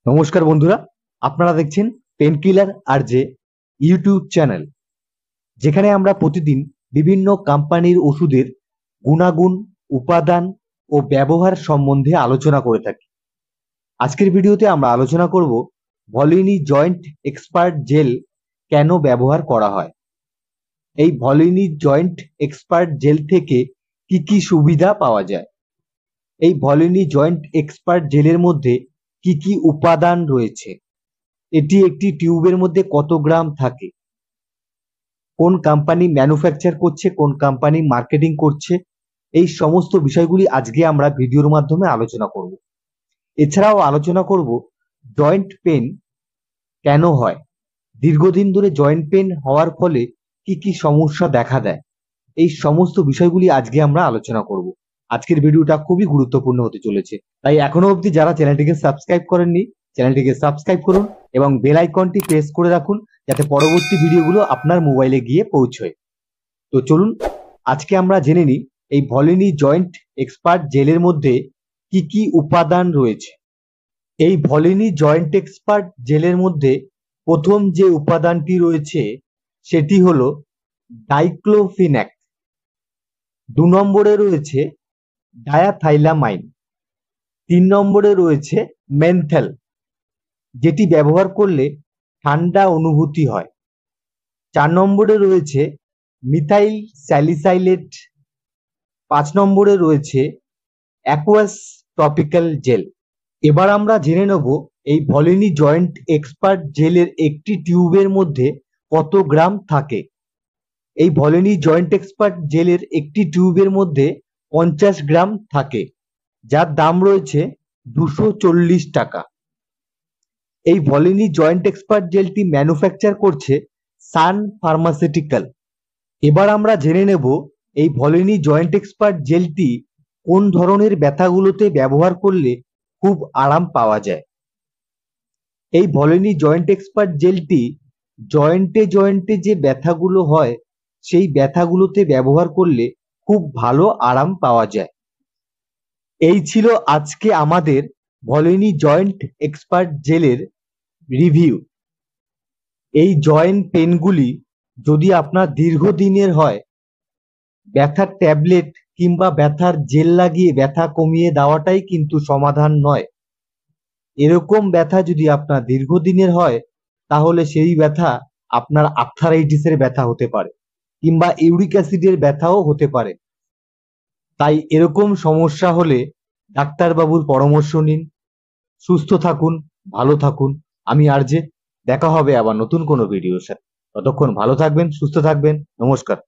নমস্কার বন্ধুরা, আপনারা দেখছেন পেনকিলার আরজে ইউটিউব চ্যানেল, যেখানে আমরা প্রতিদিন বিভিন্ন কোম্পানির ওষুধের গুণাগুণ, উপাদান ও ব্যবহার সম্বন্ধে আলোচনা করে থাকি। আজকের ভিডিওতে আমরা আলোচনা করব ভলিনি জয়েন্ট এক্সপার্ট জেল কেন ব্যবহার করা হয়। এই ভলিনি জয়েন্ট এক্সপার্ট জেল থেকে কি কি সুবিধা পাওয়া যায়, এই ভলিনি জয়েন্ট এক্সপার্ট জেলের মধ্যে কি কি উপাদান রয়েছে, এটি একটি টিউবের মধ্যে কত গ্রাম থাকে, কোন কোম্পানি ম্যানুফ্যাকচার করছে, কোন কোম্পানি মার্কেটিং করছে, এই সমস্ত বিষয়গুলি আজকে আমরা ভিডিওর মাধ্যমে আলোচনা করব। এছাড়াও আলোচনা করব জয়েন্ট পেন কেন হয়, দীর্ঘদিন ধরে জয়েন্ট পেন হওয়ার ফলে কি কি সমস্যা দেখা দেয়, এই সমস্ত বিষয়গুলি আজকে আমরা আলোচনা করব। আজকের ভিডিওটা খুবই গুরুত্বপূর্ণ হতে চলেছে, তাই এখনো অবধি যারা চ্যানেলটিকে সাবস্ক্রাইব করেননি চ্যানেলটিকে সাবস্ক্রাইব করুন এবং বেল আইকনটি প্রেস করে রাখুন, যাতে পরবর্তী ভিডিওগুলো আপনার মোবাইলে গিয়ে পৌঁছয়। তো চলুন আজকে আমরা জেনে নিই এই ভলিনি জয়েন্ট এক্সপার্ট জেলের মধ্যে কি কি উপাদান রয়েছে। এই ভলিনি জয়েন্ট এক্সপার্ট জেলের মধ্যে প্রথম যে উপাদানটি রয়েছে সেটি হলো ডাইক্লোফিনাক, 2 নম্বরে রয়েছে ডায়াথাইলামাইন, 3 নম্বরে রয়েছে মেন্থেল, যেটি ব্যবহার করলে ঠান্ডা অনুভূতি হয়, 4 নম্বরে রয়েছে মিথাইল স্যালিসাইলেট, 5 নম্বরে রয়েছে অ্যাকুয়াস টপিক্যাল জেল। এবার আমরা জেনে নেব এই ভলিনি জয়েন্ট এক্সপার্ট জেলের একটি টিউবের মধ্যে কত গ্রাম থাকে। এই ভলিনি জয়েন্ট এক্সপার্ট জেলের একটি টিউবের মধ্যে 50 গ্রাম থাকে, যার দাম রয়েছে 240 টাকা। এই ভলিনি জয়েন্ট এক্সপার্ট জেলটি ম্যানুফ্যাকচার করছে সান ফার্মাসিউটিক্যাল। এবার আমরা জেনে নেব এই ভলিনি জয়েন্ট এক্সপার্ট জেলটি কোন ধরনের ব্যথাগুলোতে ব্যবহার করলে খুব আরাম পাওয়া যায়। এই ভলিনি জয়েন্ট এক্সপার্ট জেলটি জয়েন্টে যে ব্যথাগুলো হয় সেই ব্যথাগুলোতে ব্যবহার করলে খুব ভালো আরাম পাওয়া যায়। এই ছিল আজকে আমাদের ভলিনি জয়েন্ট এক্সপার্ট জেলের রিভিউ। এই জয়েন্ট পেনগুলি যদি আপনার দীর্ঘদিনের হয়, ব্যথার ট্যাবলেট কিংবা ব্যথার জেল লাগিয়ে ব্যথা কমিয়ে দেওয়াটাই কিন্তু সমাধান নয়। এরকম ব্যথা যদি আপনার দীর্ঘদিনের হয়, তাহলে সেই ব্যথা আপনার আর্থারাইটিসের ব্যথা হতে পারে কিংবা ইউরিক অ্যাসিডের ব্যথাও হতে পারে। তাই এরকম সমস্যা হলে ডাক্তারবাবুর পরামর্শ নিন। সুস্থ থাকুন, ভালো থাকুন। আমি আরজে, দেখা হবে আবার নতুন কোনো ভিডিওর সাথে। ততক্ষণ ভালো থাকবেন, সুস্থ থাকবেন। নমস্কার।